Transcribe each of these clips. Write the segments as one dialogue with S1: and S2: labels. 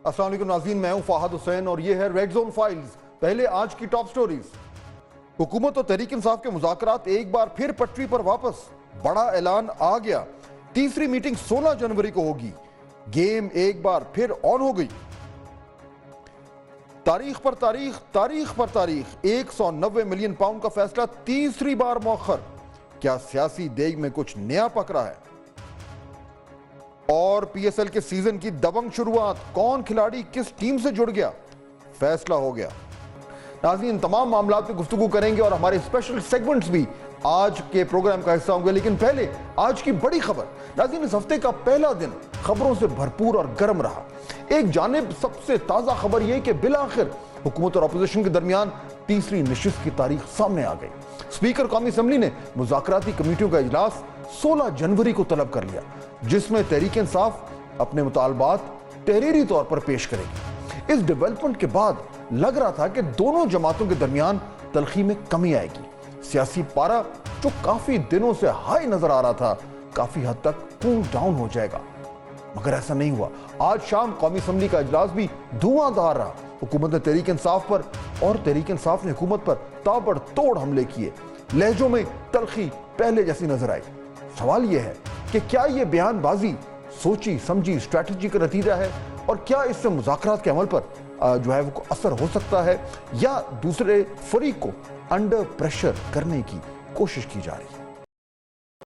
S1: السلام علیکم ناظرین، میں ہوں فہد حسین اور یہ ہے ریڈ زون فائلز۔ پہلے آج کی ٹاپ سٹوریز۔ حکومت اور تحریک انصاف کے مذاکرات ایک بار پھر پٹری پر واپس، بڑا اعلان آ گیا، تیسری میٹنگ 16 جنوری کو ہوگی، گیم ایک بار پھر آن ہو گئی۔ تاریخ پر تاریخ، تاریخ پر تاریخ، 190 ملین پاؤنڈ کا فیصلہ تیسری بار مؤخر۔ کیا سیاسی دیگ میں کچھ نیا پک رہا ہے؟ اور پی ایس ایل کے سیزن کی دبنگ شروعات، کون کھلاڑی کس ٹیم سے جڑ گیا، فیصلہ ہو گیا۔ ناظرین، تمام معاملات پہ گفتگو کریں گے اور ہمارے اسپیشل سیگمنٹس بھی آج کے پروگرام کا حصہ ہوں گے، لیکن پہلے آج کی بڑی خبر۔ ناظرین، اس ہفتے کا پہلا دن خبروں سے بھرپور اور گرم رہا۔ ایک جانب سب سے تازہ خبر یہ کہ بالآخر حکومت اور اپوزیشن کے درمیان تیسری نشست کی تاریخ سامنے آ گئی۔ اسپیکر قومی اسمبلی نے مذاکراتی کمیٹیوں کا اجلاس 16 جنوری کو طلب کر لیا، جس میں تحریک انصاف اپنے مطالبات تحریری طور پر پیش کرے گی۔ اس ڈیولپمنٹ کے بعد لگ رہا تھا کہ دونوں جماعتوں کے درمیان تلخی میں کمی آئے گی۔ سیاسی پارا جو کافی دنوں سے ہائی نظر آ رہا تھا، کافی حد تک کول ڈاؤن ہو جائے گا، مگر ایسا نہیں ہوا۔ آج شام قومی اسمبلی کا اجلاس بھی دھواں دھار رہا۔ حکومت نے تحریک انصاف پر اور تحریک انصاف نے حکومت پر تابڑ توڑ حملے کیے، لہجوں میں تلخی پہلے جیسی نظر آئی۔ سوال یہ ہے کہ کیا یہ بیان بازی سوچی سمجھی اسٹریٹجی کا نتیجہ ہے، اور کیا اس سے مذاکرات کے عمل پر جو ہے وہ اثر ہو سکتا ہے، یا دوسرے فریق کو انڈر پریشر کرنے کی کوشش کی جا رہی ہے؟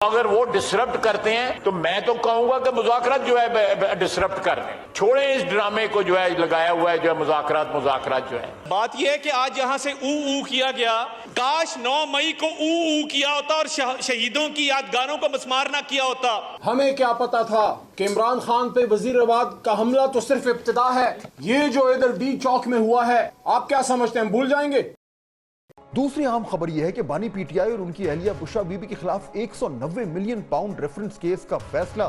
S2: اگر وہ ڈسرپٹ کرتے ہیں تو میں تو کہوں گا کہ مذاکرات جو ہے ڈسرپٹ کر رہے ہیں۔ چھوڑیں اس ڈرامے کو جو ہے لگایا ہوا ہے، جو ہے مذاکرات جو ہے۔
S3: بات یہ ہے کہ آج یہاں سے او کیا گیا، کاش 9 مئی کو او کیا ہوتا اور شہیدوں کی یادگاروں کو مسمار نہ کیا ہوتا۔
S4: ہمیں کیا پتا تھا کہ عمران خان پہ وزیر آباد کا حملہ تو صرف ابتدا ہے، یہ جو ادھر ڈی چوک میں ہوا ہے آپ کیا سمجھتے ہیں بھول جائیں گے؟
S1: دوسری اہم خبر یہ ہے کہ بانی پی ٹی آئی اور ان کی اہلیہ بشرا بی بی کے خلاف 190 ملین پاؤنڈ ریفرنس کیس کا فیصلہ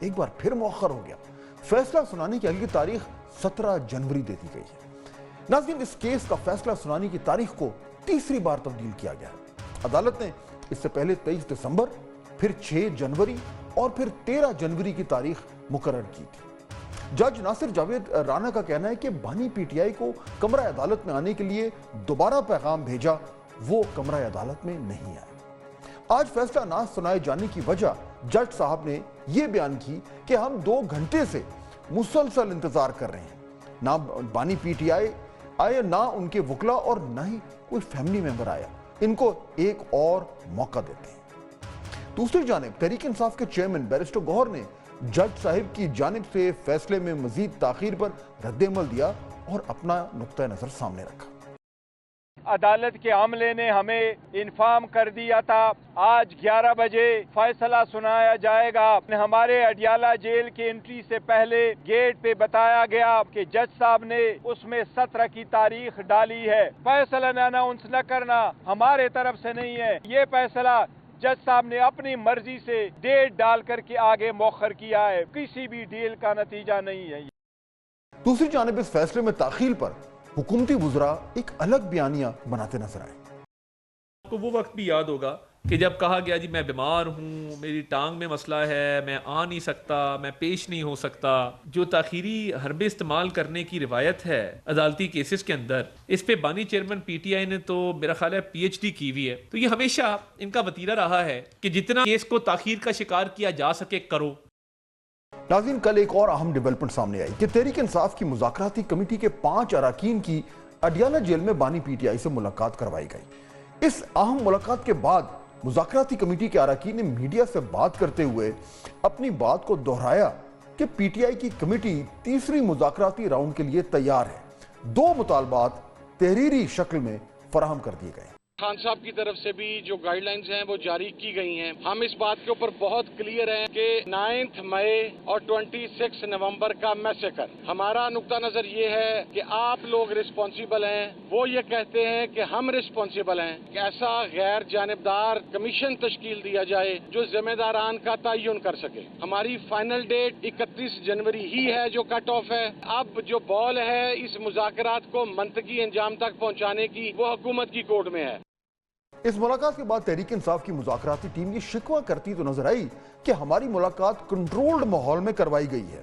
S1: ایک بار پھر مؤخر ہو گیا۔ فیصلہ سنانے کی اگلی تاریخ 17 جنوری دے دی گئی ہے۔ ناظرین، اس کیس کا فیصلہ سنانے کی تاریخ کو تیسری بار تبدیل کیا گیا ہے۔ عدالت نے اس سے پہلے 23 دسمبر، پھر 6 جنوری اور پھر 13 جنوری کی تاریخ مقرر کی تھی۔ جج ناصر جاوید رانا کا کہنا ہے کہ بانی پی ٹی آئی کو کمرہ عدالت میں آنے کے لیے دوبارہ پیغام بھیجا، وہ کمرہ عدالت میں نہیں آئے۔ آج فیصلہ نہ سنائے جانے کی وجہ جج صاحب نے یہ بیان کی کہ ہم 2 گھنٹے سے مسلسل انتظار کر رہے ہیں، نہ بانی پی ٹی آئی آئے، نہ ان کے وکلا اور نہ ہی کوئی فیملی ممبر آیا، ان کو ایک اور موقع دیتے ہیں۔ دوسری جانب تحریک انصاف کے چیئرمین بیرسٹر گوہر نے جج صاحب کی جانب سے فیصلے میں مزید تاخیر پر رد عمل دیا اور اپنا نقطہ نظر سامنے رکھا۔
S5: عدالت کے عملے نے ہمیں انفارم کر دیا تھا آج 11 بجے فیصلہ سنایا جائے گا۔ ہمارے اڈیالہ جیل کی انٹری سے پہلے گیٹ پہ بتایا گیا کہ جج صاحب نے اس میں 17 کی تاریخ ڈالی ہے۔ فیصلہ اناؤنس نہ کرنا ہمارے طرف سے نہیں ہے، یہ فیصلہ جج صاحب نے اپنی مرضی سے ڈیٹ ڈال کر کے آگے مؤخر کیا ہے، کسی بھی ڈیل کا نتیجہ نہیں ہے۔
S1: دوسری جانب اس فیصلے میں تاخیر پر حکومتی وزراء ایک الگ بیانیہ بناتے نظر آئے۔
S6: آپ کو وہ وقت بھی یاد ہوگا کہ جب کہا گیا جی میں بیمار ہوں، میری ٹانگ میں مسئلہ ہے، میں آ نہیں سکتا، میں پیش نہیں ہو سکتا۔ جو تاخیری حربے استعمال کرنے کی روایت ہے عدالتی کیسز کے اندر، اس پہ بانی چیئرمین پی ٹی آئی نے تو میرا خیال ہے پی ایچ ڈی کی ہوئی ہے۔ تو یہ ہمیشہ ان کا وتیرہ رہا ہے کہ جتنا کیس کو تاخیر کا شکار کیا جا سکے کرو۔
S1: ناظرین، کل ایک اور اہم ڈیولپمنٹ سامنے آئی کہ تحریک انصاف کی مذاکراتی کمیٹی کے 5 اراکین کی اڈیالہ جیل میں بانی پی ٹی آئی سے ملاقات کروائی گئی۔ اس اہم ملاقات کے بعد مذاکراتی کمیٹی کے اراکین نے میڈیا سے بات کرتے ہوئے اپنی بات کو دہرایا کہ پی ٹی آئی کی کمیٹی تیسری مذاکراتی راؤنڈ کے لیے تیار ہے۔ 2 مطالبات تحریری شکل میں فراہم کر دیے گئے۔
S7: خان صاحب کی طرف سے بھی جو گائیڈ لائنز ہیں وہ جاری کی گئی ہیں۔ ہم اس بات کے اوپر بہت کلیئر ہیں کہ 9 مئی اور 26 نومبر کا میسیکر، ہمارا نقطہ نظر یہ ہے کہ آپ لوگ رسپانسیبل ہیں، وہ یہ کہتے ہیں کہ ہم رسپانسیبل ہیں کہ ایسا غیر جانبدار کمیشن تشکیل دیا جائے جو ذمہ داران کا تعین کر سکے۔ ہماری فائنل ڈیٹ 31 جنوری ہی ہے جو کٹ آف ہے۔ اب جو بال ہے اس مذاکرات کو منطقی انجام تک پہنچانے کی، وہ حکومت کی کورٹ میں ہے۔
S1: اس ملاقات کے بعد تحریک انصاف کی مذاکراتی ٹیم یہ شکوہ کرتی تو نظر آئی کہ ہماری ملاقات کنٹرولڈ ماحول میں کروائی گئی ہے۔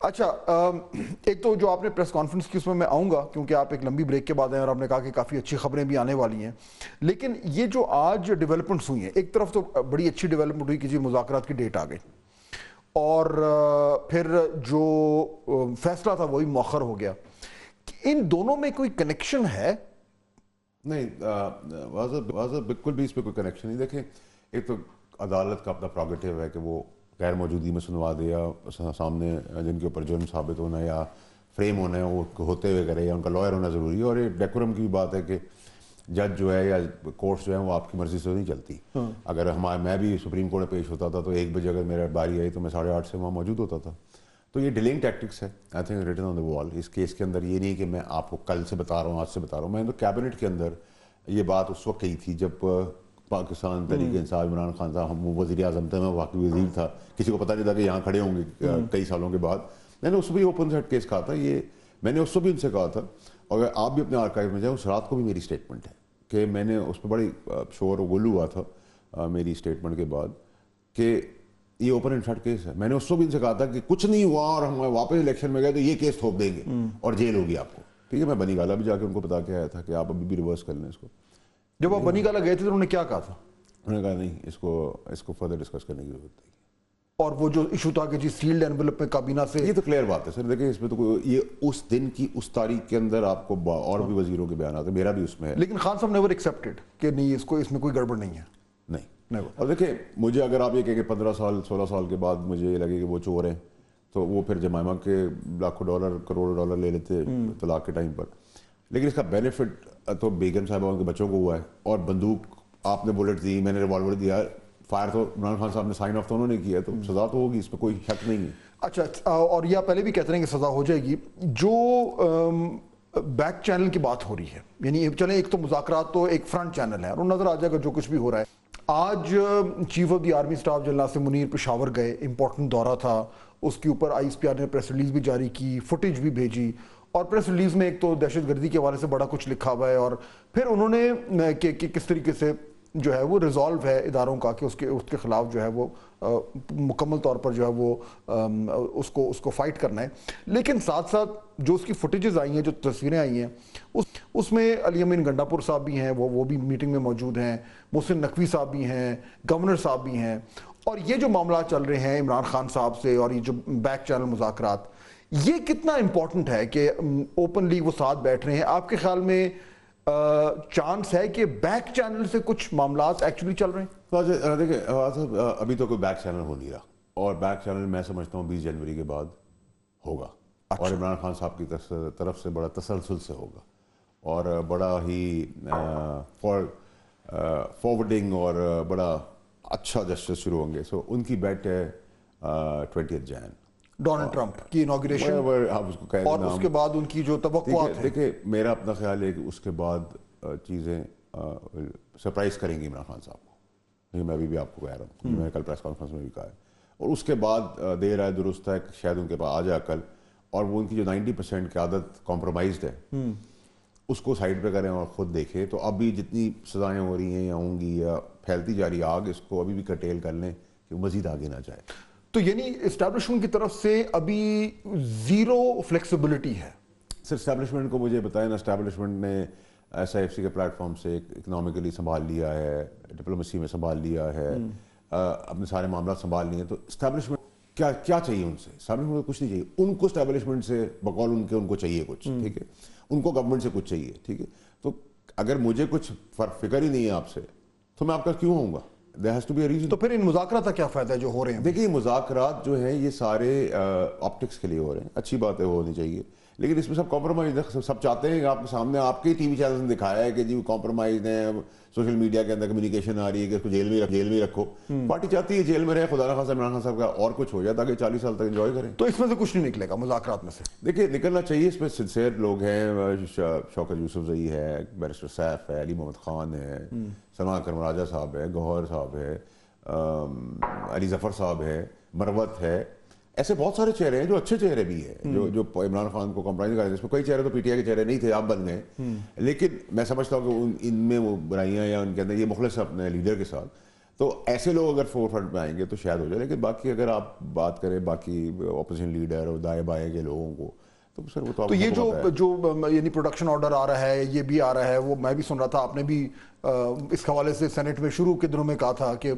S1: اچھا ایک تو جو آپ نے پریس کانفرنس کی اس میں آؤں گا کیونکہ آپ ایک لمبی بریک کے بعد ہیں اور آپ نے کہا کہ کافی اچھی خبریں بھی آنے والی ہیں، لیکن یہ جو آج ڈیولپمنٹس ہوئی ہیں، ایک طرف تو بڑی اچھی ڈیولپمنٹ ہوئی کہ جی مذاکرات کی ڈیٹ آ گئی اور پھر جو فیصلہ تھا وہی مؤخر ہو گیا، ان دونوں میں کوئی کنیکشن ہے؟
S8: نہیں واضح بالکل بھی اس پہ کوئی کنیکشن نہیں. دیکھیں ایک تو عدالت کا اپنا پروگیٹیو ہے کہ وہ غیر موجودگی میں سنوا دے یا سامنے جن کے اوپر جرم ثابت ہونا یا فریم ہونا ہے وہ ہوتے ہوئے کرے یا ان کا لائر ہونا ضروری ہے. اور یہ ڈیکورم کی بھی بات ہے کہ جج جو ہے یا کورٹس جو ہیں وہ آپ کی مرضی سے نہیں چلتی. اگر میں بھی سپریم کورٹ میں پیش ہوتا تھا تو 1 بجے اگر میرا باری آئی تو میں 8:30 سے وہاں موجود ہوتا تھا. تو یہ ڈیلنگ ٹیکٹکس ہے آئی تھنک ریٹن آن دا وال. اس کیس کے اندر یہ نہیں کہ میں آپ کو کل سے بتا رہا ہوں آج سے بتا رہا ہوں. میں تو کیبنٹ کے اندر یہ بات اس وقت کہی تھی جب پاکستان تحریک انصاف عمران خان صاحب ہم وزیر اعظم تھے, میں واقعی وزیر تھا, کسی کو پتہ نہیں تھا کہ یہاں کھڑے ہوں گے کئی سالوں کے بعد. میں نے اس بھی اوپن سیٹ کیس کہا تھا, یہ میں نے اس کو بھی ان سے کہا تھا, اور اگر آپ بھی اپنے آرکائیو میں جائیں اس رات کو بھی میری اسٹیٹمنٹ ہے کہ میں نے اس پہ بڑی شور و غل ہوا تھا میری اسٹیٹمنٹ کے بعد کہ یہ اوپن اینڈ شٹ کیس ہے. میں نے اس کو بھی ان سے کہا تھا کہ کچھ نہیں ہوا اور ہم واپس الیکشن میں گئے تو یہ کیس تھوپ دیں گے اور جیل ہوگی آپ کو. ٹھیک ہے, میں بنی گالا بھی جا کے ان کو بتا کے آیا تھا کہ آپ ابھی بھی ریورس کر لیں اس کو.
S1: جب آپ بنی گالا گئے تھے تو انہوں نے کیا کہا تھا؟
S8: انہوں نے کہا نہیں اس کو فردر ڈسکس کرنے کی ضرورت نہیں.
S1: اور وہ جو ایشو تھا کہ جی سیلڈ اینولپ میں کابینہ سے,
S8: یہ تو کلیئر بات ہے سر. دیکھیں اس میں تو کوئی یہ اس دن کی اس تاریخ کے اندر آپ کو اور بھی وزیروں کے بیانات ہیں, میرا بھی اس میں ہے,
S1: لیکن خان صاحب نیور ایکسیپٹڈ کہ نہیں اس میں کوئی گڑبڑ نہیں ہے.
S8: نہیں. اور دیکھیں مجھے اگر آپ یہ کہیں کہ 15 سال 16 سال کے بعد مجھے یہ لگے کہ وہ چور ہیں تو وہ پھر جمائمہ کے لاکھوں ڈالر کروڑوں ڈالر لے لیتے طلاق کے ٹائم پر. لیکن اس کا بینیفٹ تو بیگم صاحبہ کے بچوں کو ہوا ہے, اور بندوق آپ نے بولٹ دی, میں نے ریوالور دیا, فائر تو عمران خان صاحب نے سائن آف تو انہوں نے کیا, تو سزا تو ہوگی, اس پہ کوئی شک نہیں ہے.
S1: اچھا, اور یہ پہلے بھی کہتے ہیں کہ سزا ہو جائے گی. جو بیک چینل کی بات ہو رہی ہے, یعنی چلیں ایک تو مذاکرات تو ایک فرنٹ چینل ہے اور نظر آ جائے گا جو کچھ بھی ہو رہا ہے. آج chief of the army staff general Nasir Munir Peshawar گئے, امپورٹنٹ دورہ تھا, اس کے اوپر آئی ایس پی آر نے پریس ریلیز بھی جاری کی, فوٹیج بھی بھیجی, اور پریس ریلیز میں ایک تو دہشت گردی کے حوالے سے بڑا کچھ لکھا ہوا ہے, اور پھر انہوں نے کہ کس طریقے سے جو ہے وہ ریزالو ہے اداروں کا کہ اس کے خلاف جو ہے وہ مکمل طور پر جو ہے وہ اس کو فائٹ کرنا ہے. لیکن ساتھ ساتھ جو اس کی فوٹیجز آئی ہیں, جو تصویریں آئی ہیں, اس میں علی امین گنڈاپور صاحب بھی ہیں, وہ بھی میٹنگ میں موجود ہیں, محسن نقوی صاحب بھی ہیں, گورنر صاحب بھی ہیں, اور یہ جو معاملات چل رہے ہیں عمران خان صاحب سے اور یہ جو بیک چینل مذاکرات, یہ کتنا امپورٹنٹ ہے کہ اوپنلی وہ ساتھ بیٹھ رہے ہیں؟ آپ کے خیال میں چانس ہے کہ بیک چینل سے کچھ معاملات ایکچولی چل رہے ہیں؟
S8: دیکھیں ابھی تو کوئی بیک چینل ہو نہیں رہا, اور بیک چینل میں سمجھتا ہوں 20 جنوری کے بعد ہوگا, اور عمران خان صاحب کی طرف سے بڑا تسلسل سے ہوگا, اور بڑا ہی فارورڈنگ اور بڑا اچھا جسٹس شروع ہوں گے. سو ان کی بیٹ ہے 20 جان
S1: ڈونلڈ ٹرمپ کی انوگریشن, اور اس کے بعد ان کی جو توقعات ہیں.
S8: دیکھیں میرا اپنا خیال ہے کہ اس کے بعد چیزیں سرپرائز کریں گے عمران خان صاحب کو. میں ابھی بھی آپ کو کہہ رہا ہوں, میں نے کل پریس کانفرنس میں بھی کہا ہے, اور اس کے بعد دیر آئے درست ہے, شاید ان کے پاس آ جائے عقل, اور وہ ان کی جو 90% کی عادت کمپرومائزڈ ہے اس کو سائڈ پہ کریں اور خود دیکھیں. تو اب بھی جتنی سزائیں ہو رہی ہیں یا ہوں گی یا پھیلتی جا رہی آگ, اس کو ابھی بھی کرٹیل کر لیں کہ مزید آگے نہ جائے.
S1: تو یعنی اسٹیبلشمنٹ کی طرف سے ابھی زیرو فلیکسیبلٹی ہے؟
S8: سر اسٹیبلشمنٹ کو مجھے بتائیں نا, اسٹیبلشمنٹ نے ایس آئی ایف سی کے پلیٹ فارم سے اکنامکلی سنبھال لیا ہے, ڈپلومیسی میں سنبھال لیا ہے, اپنے سارے معاملات سنبھال لیے. تو اسٹیبلشمنٹ کیا چاہیے ان سے؟ اسٹیبلشمنٹ کو کچھ نہیں چاہیے. ان کو اسٹیبلشمنٹ سے بقول ان کو چاہیے کچھ, ٹھیک ہے, ان کو گورنمنٹ سے کچھ چاہیے, ٹھیک ہے. تو اگر مجھے کچھ فکر ہی نہیں ہے آپ سے تو میں آپ کا کیوں ہوں گا؟ There has to be a reason.
S1: تو پھر ان مذاکرات کا کیا فائدہ ہے جو ہو رہے ہیں؟
S8: دیکھیے مذاکرات جو ہیں یہ سارے آپٹکس کے لیے ہو رہے ہیں, اچھی بات ہے, ہونی چاہیے, لیکن اس میں سب کمپرومائز ہے. سب چاہتے ہیں کہ آپ کے سامنے آپ کے ٹی وی چینل نے دکھایا ہے کہ جی کمپرومائز ہیں, سوشل میڈیا کے اندر کمیونیکیشن آ رہی ہے کہ اس کو جیل میں رکھو. پارٹی چاہتی ہے جیل میں رہے, خدا نخواستہ عمران خان صاحب کا اور کچھ ہو جائے تاکہ 40 سال تک انجوائے کریں.
S1: تو اس میں سے کچھ نہیں نکلے گا مذاکرات میں سے؟
S8: دیکھیے نکلنا چاہیے, اس میں سنسیئر لوگ ہیں, شوکت یوسف زئی ہے, بیرسٹر سیف ہے, علی محمد خان ہے, سلمان اکرم راجہ صاحب ہے, گوہر صاحب ہے, علی ظفر صاحب ہے, مروت ہے. ایسے بہت سارے چہرے ہیں جو اچھے چہرے بھی ہیں جو عمران خان کو کمپرمائز کر رہے ہیں. اس میں کئی چہرے تو پی ٹی آئی کے چہرے نہیں تھے, آپ بن گئے, لیکن میں سمجھتا ہوں کہ ان میں وہ برائیاں یا ان کے اندر یہ مخلص ہے اپنے لیڈر کے ساتھ. تو ایسے لوگ اگر فور فرنٹ میں آئیں گے تو شاید ہو جائے. لیکن باقی اگر آپ بات کریں باقی اپوزیشن لیڈر اور دائیں بائیں کے لوگوں کو تو سر وہ
S1: تو یہ جو یعنی پروڈکشن آرڈر آ رہا ہے یہ بھی آ رہا ہے, وہ میں بھی سن رہا تھا, آپ نے بھی اس حوالے سے سینٹ میں شروع کے دنوں میں کہا تھا کہ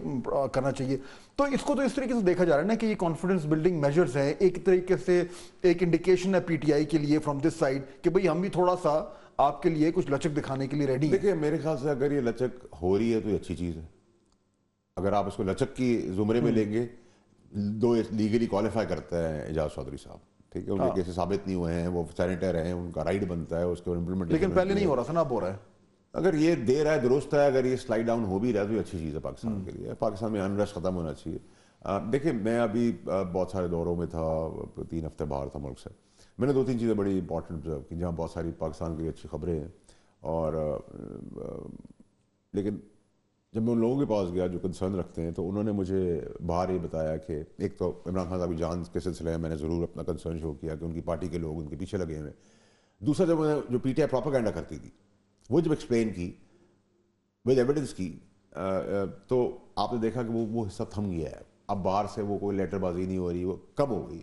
S1: کرنا چاہیے. تو اس کو تو اس طریقے سے دیکھا جا رہا ہے نا کہ یہ کانفیڈنس بلڈنگ میجرز ہیں, ایک طریقے سے ایک انڈیکیشن ہے پی ٹی آئی کے لیے فرام دس سائڈ کہ بھئی ہم بھی تھوڑا سا آپ کے لیے کچھ لچک دکھانے کے لیے ریڈی ہیں.
S8: دیکھیں میرے خیال سے اگر یہ لچک ہو رہی ہے تو یہ اچھی چیز ہے. اگر آپ اس کو لچک کی زمرے میں لیں گے, دو لیگلی کوالیفائی کرتا ہے اعجاز چودھری صاحب, ٹھیک ہے, ان کے کیسے ثابت نہیں ہوئے ہیں, وہ سینیٹر ہیں, ان کا رائٹ بنتا ہے اس کے امپلیمنٹ.
S1: لیکن پہلے نہیں ہو رہا تھا نا, اب ہو رہا ہے.
S8: اگر یہ دے رہا ہے درست ہے, اگر یہ سلائڈ ڈاؤن ہو بھی رہا ہے تو یہ اچھی چیز ہے پاکستان کے لیے. پاکستان میں انریسٹ ختم ہونا چاہیے. دیکھیں میں ابھی بہت سارے دوروں میں تھا, 3 ہفتے باہر تھا ملک سے. میں نے 2-3 چیزیں بڑی امپورٹنٹ آبزرو کی جہاں بہت ساری پاکستان کے لیے اچھی خبریں ہیں. اور لیکن جب میں ان لوگوں کے پاس گیا جو کنسرن رکھتے ہیں تو انہوں نے مجھے باہر یہ بتایا کہ ایک تو عمران خان صاحب کی جان کے سلسلے میں میں نے ضرور اپنا کنسرن شو کیا کہ ان کی پارٹی کے لوگ ان کے پیچھے لگے ہوئے. دوسرا جب جو پی ٹی آئی پروپیگنڈا کرتی تھی وہ جب ایکسپلین کی ود ایویڈنس کی تو آپ نے دیکھا کہ وہ حصہ تھم گیا ہے. اب باہر سے وہ کوئی لیٹر بازی نہیں ہو رہی, وہ کم ہو گئی.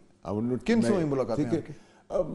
S1: کن سے ہوئی ملاقات ہے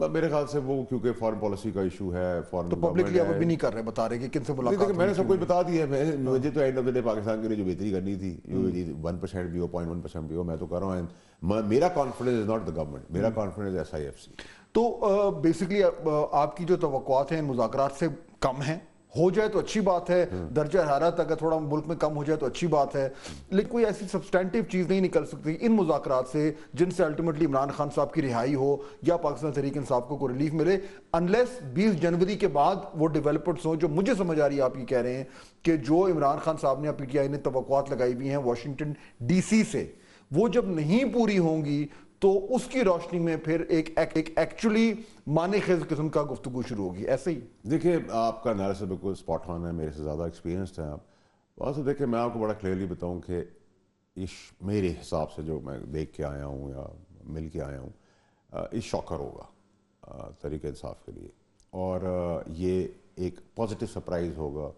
S8: میرے خیال سے وہ کیونکہ فارن پالیسی کا ایشو ہے, فارن
S1: تو پبلکلی آپ ابھی نہیں کر رہے, بتا رہے کہ کن سے ملاقات.
S8: میں نے سب کچھ بتا دیا ہے. مجھے تو and of the day Pakistan کے لیے جو بہتری کرنی تھی 1% بھی ہو 0.1% بھی ہو میں تو کر رہا ہوں. میرا confidence is not the government, میرا confidence S I F C.
S1: تو بیسکلی آپ کی جو توقعات ہیں مذاکرات سے کم ہیں, ہو جائے تو اچھی بات ہے, درجہ حرارت اگر تھوڑا ملک میں کم ہو جائے تو اچھی بات ہے, لیکن کوئی ایسی سبسٹینٹیو چیز نہیں نکل سکتی ان مذاکرات سے جن سے الٹیمیٹلی عمران خان صاحب کی رہائی ہو یا پاکستان تحریک انصاف کو کوئی ریلیف ملے, انلیس 20 جنوری کے بعد وہ ڈیولپمنٹس ہوں جو مجھے سمجھ آ رہی ہے. آپ یہ کہہ رہے ہیں کہ جو عمران خان صاحب نے پی ٹی آئی نے توقعات لگائی ہوئی ہیں واشنگٹن ڈی سی سے, وہ جب نہیں پوری ہوں گی تو اس کی روشنی میں پھر ایک ایکچولی معنی خیز قسم کا گفتگو شروع ہوگی. ایسے ہی
S8: دیکھیں آپ کا انالیسس بالکل اسپاٹ آن ہے, میرے سے زیادہ ایکسپیرینسڈ ہیں آپ. وہاں سے دیکھیں میں آپ کو بڑا کلیئرلی بتاؤں کہ میرے حساب سے جو میں دیکھ کے آیا ہوں یا مل کے آیا ہوں, یہ شاکر ہوگا تحریک انصاف کے لیے, اور یہ ایک پازیٹیو سرپرائز ہوگا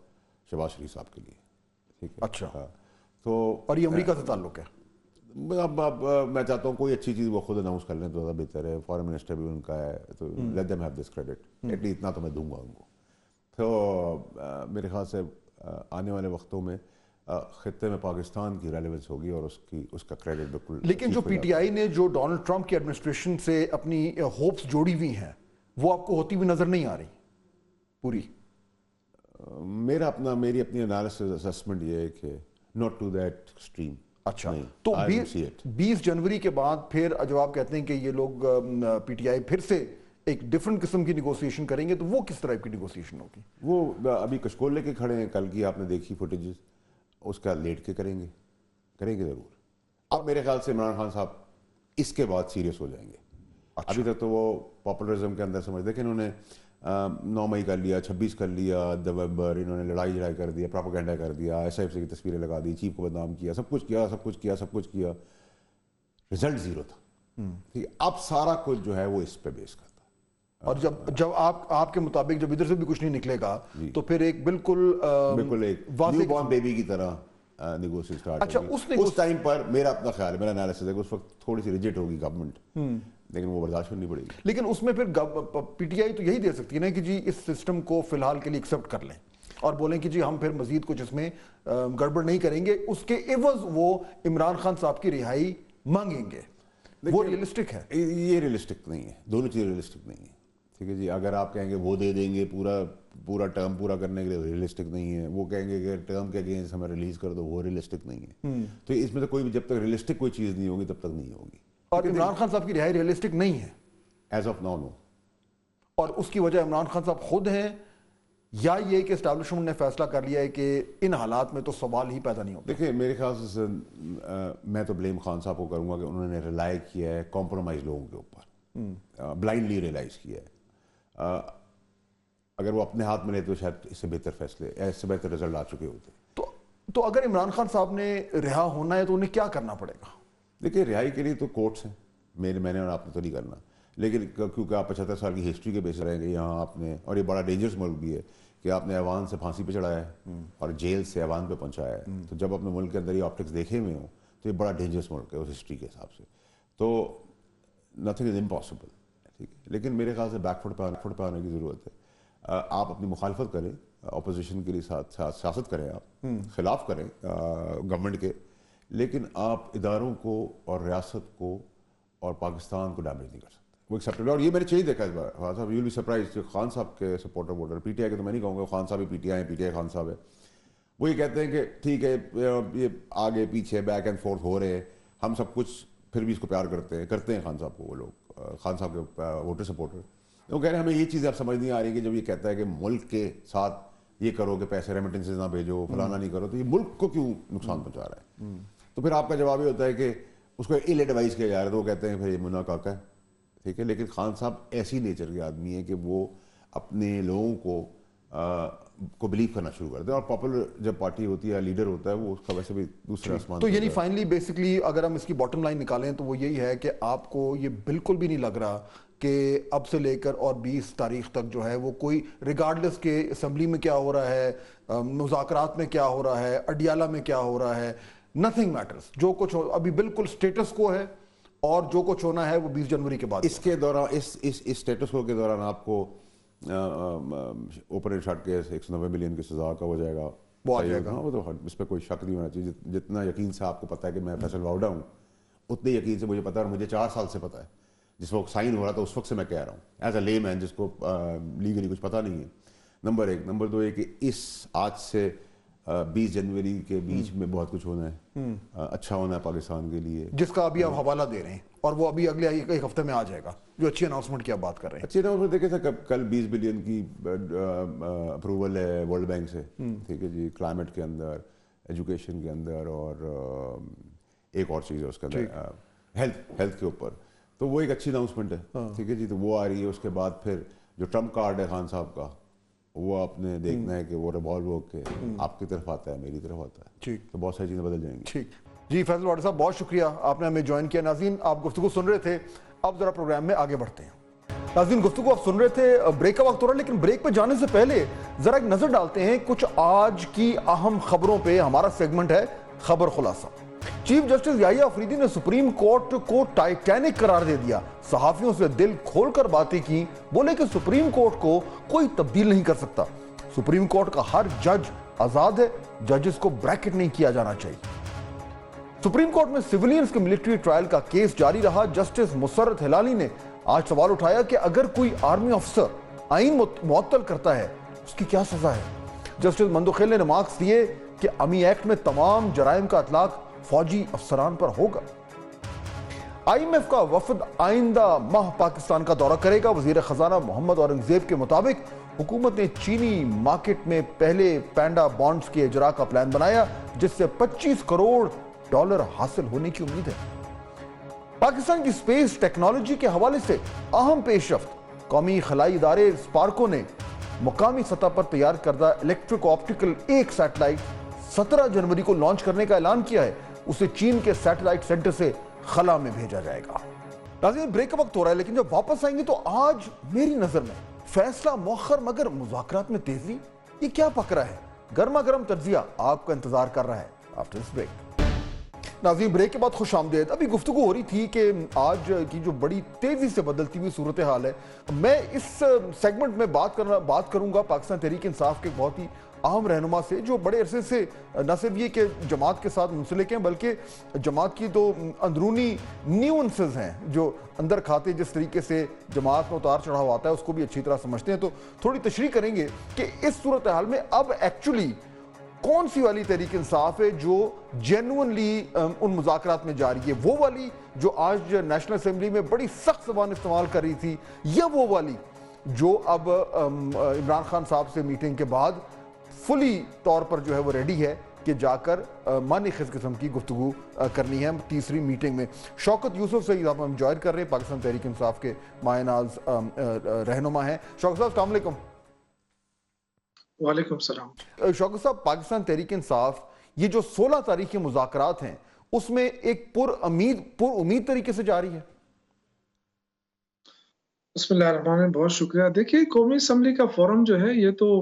S8: شہباز شریف صاحب کے لیے. ٹھیک ہے,
S1: اچھا.
S8: تو
S1: اور یہ امریکہ سے تعلق ہے.
S8: اب میں چاہتا ہوں کوئی اچھی چیز وہ خود اناؤنس کر لیں تو زیادہ بہتر ہے. فارن منسٹر بھی ان کا ہے تو let them have this credit, at least اتنا تو میں دوں گا ان کو. تو میرے خیال سے آنے والے وقتوں میں خطے میں پاکستان کی ریلیونس ہوگی اور اس کا کریڈٹ بالکل.
S1: لیکن جو پی ٹی آئی نے جو ڈونلڈ ٹرمپ کی ایڈمنسٹریشن سے اپنی ہوپس جوڑی ہوئی ہیں وہ آپ کو ہوتی ہوئی نظر نہیں آ رہی پوری.
S8: میری اپنی انالیسس اسسمنٹ یہ ہے کہ ناٹ ٹو دیٹ ایکسٹریم.
S1: اچھا, تو 20 جنوری کے بعد پھر جب آپ کہتے ہیں کہ یہ لوگ پی ٹی آئی پھر سے ایک ڈیفرنٹ قسم کی نیگوسیشن کریں گے تو وہ کس طرح کی نیگوسیشن ہوگی؟
S8: وہ ابھی کشکول لے کے کھڑے ہیں, کل کی آپ نے دیکھی فوٹیجز, اس کا لیٹ کے کریں گے ضرور. اب میرے خیال سے عمران خان صاحب اس کے بعد سیریس ہو جائیں گے. ابھی تک تو وہ پاپولرزم کے اندر سمجھ دیکھیں انہوں نے 9 مئی کر لیا, 26 کر لیا, نومبر انہوں نے لڑائی کر دیا, پروپیگنڈا کر دیا, ایس آئی ایف سی کی تصویریں لگا دی, چیف کو بدنام کیا, سب کچھ کیا, رزلٹ زیرو تھا. ٹھیک ہے, اب سارا کچھ جو ہے وہ اس پہ بیس کرتا ہے.
S1: اور جب آپ کے مطابق جب ادھر سے بھی کچھ نہیں نکلے گا تو پھر ایک بالکل
S8: ایک نیو بورن بیبی کی طرح نیگوشیشن سٹارٹ ہوگی. اس ٹائم پر میرا اپنا خیال ہے, میرا انالیسس ہے کہ اس وقت تھوڑی سی ریجٹ ہوگی گورنمنٹ, لیکن وہ برداشت کرنی پڑے گی.
S1: لیکن اس میں پھر پی ٹی آئی تو یہی دے سکتی ہے نا کہ جی اس سسٹم کو فی الحال کے لیے ایکسیپٹ کر لیں اور بولیں کہ جی ہم پھر مزید کچھ اس میں گڑبڑ نہیں کریں گے, اس کے عوض وہ عمران خان صاحب کی رہائی مانگیں گے. وہ ریئلسٹک ہے؟
S8: یہ ریئلسٹک نہیں ہے, دونوں چیزیں ریئلسٹک نہیں ہیں. ٹھیک ہے جی, اگر آپ کہیں گے وہ دے دیں گے پورا ٹرم پورا کرنے کے لیے, ریئلسٹک نہیں ہے. وہ کہیں گے کہ ٹرم کے اگینسٹ ہمیں ریلیز کر دو, وہ ریئلسٹک نہیں ہے. تو اس میں سے کوئی بھی جب تک ریئلسٹک کوئی چیز نہیں ہوگی تب تک نہیں ہوگی.
S1: اور عمران خان صاحب کی رہائی ریئلسٹک نہیں ہے
S8: ایز آف ناؤ, نو. اور
S1: اس کی وجہ عمران خان صاحب خود ہیں یا یہ کہ اسٹیبلشمنٹ نے فیصلہ کر لیا ہے کہ ان حالات میں تو سوال ہی پیدا نہیں ہوتا؟
S8: دیکھیں میرے خیال سے میں تو بلیم خان صاحب کو کروں گا کہ انہوں نے ریلائی کیا ہے کمپرومائز لوگوں کے اوپر, بلائنڈلی ریلائز کیا ہے. اگر وہ اپنے ہاتھ میں لے تو شاید اس سے بہتر فیصلے, اس سے بہتر رزلٹ آ چکے ہوتے.
S1: تو اگر عمران خان صاحب نے رہا ہونا ہے تو انہیں کیا کرنا پڑے گا؟
S8: دیکھیں رہائی کے لیے تو کورٹس ہیں, میں نے اور آپ نے تو نہیں کرنا, لیکن کیونکہ آپ 75 سال کی ہسٹری کے بیس رہیں گے یہاں آپ نے, اور یہ بڑا ڈینجرس ملک بھی ہے کہ آپ نے ایوان سے پھانسی پہ چڑھایا ہے اور جیل سے ایوان پہ پہنچایا ہے. تو جب اپنے ملک کے اندر یہ آپٹکس دیکھے ہوئے ہوں تو یہ بڑا ڈینجرس ملک ہے اس ہسٹری کے حساب سے. تو نتھنگ از امپاسبل, ٹھیک ہے, لیکن میرے خیال سے بیک فٹ پہ آنے کی ضرورت ہے. آپ اپنی مخالفت کریں, اپوزیشن کے لیے سیاست کریں, آپ خلاف کریں گورنمنٹ کے, لیکن آپ اداروں کو اور ریاست کو اور پاکستان کو ڈیمیج نہیں کر سکتے. وہ ایکسیپٹیبل. اور یہ میں نے چیز دیکھا اس بار, خان صاحب یو ول بی سرپرائز, کہ خان صاحب کے supporter voter P T I کے, تو میں نہیں کہوں گا خان صاحب بھی پی ٹی آئی ہیں, پی ٹی آئی خان صاحب ہے, وہ یہ کہتے ہیں کہ ٹھیک ہے یہ آگے پیچھے بیک اینڈ فورتھ ہو رہے ہیں, ہم سب کچھ پھر بھی اس کو پیار کرتے ہیں خان صاحب کو. وہ لوگ خان صاحب کے ووٹر سپورٹر وہ کہہ رہے ہیں ہمیں یہ چیزیں اب سمجھ نہیں آ رہی کہ جب یہ کہتا ہے کہ ملک کے ساتھ یہ کرو کہ پیسے ریمیٹنسز نہ بھیجو, فلانا نہیں کرو, تو یہ ملک کو کیوں نقصان پہنچا رہا ہے. تو پھر آپ کا جواب یہ ہوتا ہے کہ اس کو ایل ایڈوائز کیا جا رہا ہے, تو وہ کہتے ہیں پھر یہ منا کاکا ہے, ٹھیک ہے. لیکن خان صاحب ایسی نیچر کے آدمی ہیں کہ وہ اپنے لوگوں کو بلیو کرنا شروع کر دیں, اور پاپولر جب پارٹی ہوتی ہے, لیڈر ہوتا ہے, وہ اس کا ویسے بھی دوسرے آسمان.
S1: تو یعنی فائنلی بیسکلی اگر ہم اس کی باٹم لائن نکالیں تو وہ یہی ہے کہ آپ کو یہ بالکل بھی نہیں لگ رہا کہ اب سے لے کر اور 20 تاریخ تک جو ہے وہ کوئی ریگارڈلیس کے اسمبلی میں کیا ہو رہا ہے, مذاکرات میں کیا ہو رہا ہے, اڈیالہ میں کیا ہو رہا ہے, نتھنگ میٹرز, جو کچھ ابھی بالکل سٹیٹس کو ہے, اور جو کچھ ہونا ہے وہ 20 جنوری کے بعد.
S8: اس کے دوران اس سٹیٹس کو کے دوران آپ کو open and shut case 190 million کی سزا کا ہو جائے گا,
S1: وہ آ جائے گا.
S8: وہ تو اس پہ کوئی شک نہیں ہونا چاہیے. جتنا یقین سے آپ کو پتا ہے کہ میں فیصل واؤڈا ہوں, اتنے یقین سے مجھے پتا ہے, اور مجھے 4 سال سے پتا ہے, جس وقت سائن ہو رہا تھا اس وقت سے میں کہہ رہا ہوں, ایز اے لے مین جس کو لیگلی کچھ پتا نہیں ہے. نمبر 1. نمبر 2 یہ کہ اس آج سے 20 جنوری کے بیچ میں بہت کچھ ہونا ہے, اچھا ہونا ہے پاکستان کے لیے,
S1: جس کا ابھی آپ حوالہ دے رہے ہیں, اور وہ ابھی اگلے ایک ہفتے میں آ جائے گا, جو اچھی اناؤنسمنٹ کی آپ بات کر رہے ہیں.
S8: اچھی اناؤنسمنٹ دیکھیں تھا کل 20 بلین کی اپروول ہے ورلڈ بینک سے, ٹھیک ہے جی, کلائمیٹ کے اندر, ایجوکیشن کے اندر, اور ایک اور چیز ہے اس کے اندر ہیلتھ کے اوپر. تو وہ ایک اچھی اناؤنسمنٹ ہے, ٹھیک ہے جی. تو وہ آ رہی ہے. اس کے بعد پھر جو ٹرمپ کارڈ ہے خان صاحب کا, وہ آپ نے دیکھنا ہے کہ وہ ریوالو ہو کے آپ کی طرف آتا ہے, میری طرف آتا ہے.
S1: ٹھیک,
S8: تو بہت ساری چیزیں بدل جائیں گی.
S1: ٹھیک جی. فیصل واڈا صاحب بہت شکریہ, آپ نے ہمیں جوائن کیا. ناظرین آپ گفتگو سن رہے تھے, اب ذرا پروگرام میں آگے بڑھتے ہیں. ناظرین گفتگو آپ سن رہے تھے, بریک کا وقت ہو رہا ہے, لیکن بریک پہ جانے سے پہلے ذرا ایک نظر ڈالتے ہیں کچھ آج کی اہم خبروں پہ. ہمارا سیگمنٹ ہے خبر خلاصہ. چیف جسٹس یحییٰ افریدی نے سپریم کورٹ کو ٹائٹینک قرار دے دیا. صحافیوں سے دل کھول کر باتیں کی, بولے کہ سپریم کورٹ کو کوئی تبدیل نہیں کر سکتا. سپریم کورٹ کا ہر جج آزاد ہے, ججز کو بریکٹ نہیں کیا جانا چاہیے. سپریم کورٹ میں سیولینز کے ملٹری ٹرائل کا کیس جاری رہا. جسٹس مسرت ہلالی نے آج سوال اٹھایا کہ اگر کوئی آرمی افسر آئین معطل کرتا ہے اس کی کیا سزا ہے. جسٹس مندوخیل نے ریمارکس دیے کہ امی ایکٹ میں تمام جرائم کا اطلاق فوجی افسران پر ہوگا. آئی ایم ایف کا وفد آئندہ ماہ پاکستان کا دورہ کرے گا. وزیر خزانہ محمد اورنگزیب کے مطابق حکومت نے چینی مارکیٹ میں پہلے پینڈا بانڈز کے اجراء کا پلان بنایا, جس سے $25 کروڑ حاصل ہونے کی امید ہے. پاکستان کی سپیس ٹیکنالوجی کے حوالے سے اہم پیش رفت. قومی خلائی ادارے اسپارکو نے مقامی سطح پر تیار کردہ الیکٹرک آپٹیکل ایک سیٹلائٹ 17 جنوری کو لانچ کرنے کا اعلان کیا ہے. اسے چین کے سیٹلائٹ سینٹر سے خلا میں بھیجا جائے گا. ناظرین بریک کا وقت ہو رہا ہے, لیکن جب واپس آئیں گے تو آج میری نظر میں فیصلہ مؤخر مگر مذاکرات میں تیزی, یہ کیا پک رہا ہے؟ گرما گرم تجزیہ آپ کا انتظار کر رہا ہے آفٹر دس بریک. ناظرین بریک کے بعد خوش آمدید. ابھی گفتگو ہو رہی تھی کہ آج کی جو بڑی تیزی سے بدلتی ہوئی صورتحال ہے, میں اس سیگمنٹ میں بات کروں گا پاکستان تحریک انصاف کے بہت ہی اہم رہنما سے, جو بڑے عرصے سے نہ صرف یہ کہ جماعت کے ساتھ منسلک ہیں, بلکہ جماعت کی تو اندرونی نیونسز ہیں جو اندر کھاتے جس طریقے سے جماعت میں اتار چڑھاؤ آتا ہے اس کو بھی اچھی طرح سمجھتے ہیں. تو تھوڑی تشریح کریں گے کہ اس صورتحال میں اب ایکچولی کون سی والی تحریک انصاف ہے جو جینوئنلی ان مذاکرات میں جا رہی ہے, وہ والی جو آج نیشنل اسمبلی میں بڑی سخت زبان استعمال کر رہی تھی, یا وہ والی جو اب عمران خان صاحب سے میٹنگ کے بعد فلی طور پر جو ہے وہ ریڈی ہے کہ جا کر معنی خیز قسم کی گفتگو کرنی ہے تیسری میٹنگ میں. شوکت یوسف سے ہم جوائن کر رہے ہیں, پاکستان تحریک انصاف کے مایہ ناز رہنما ہیں. شوکت صاحب السلام علیکم.
S9: وعلیکم السلام.
S1: شوکت صاحب پاکستان تحریک انصاف یہ جو 16 تاریخ کے مذاکرات ہیں اس میں ایک پر امید طریقے سے جاری ہے.
S9: بسم اللہ الرحمن الرحیم, بہت شکریہ. دیکھیے قومی اسمبلی کا فورم جو ہے یہ تو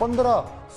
S1: 15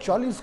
S1: 40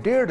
S1: 1.5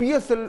S1: PSL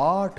S1: 8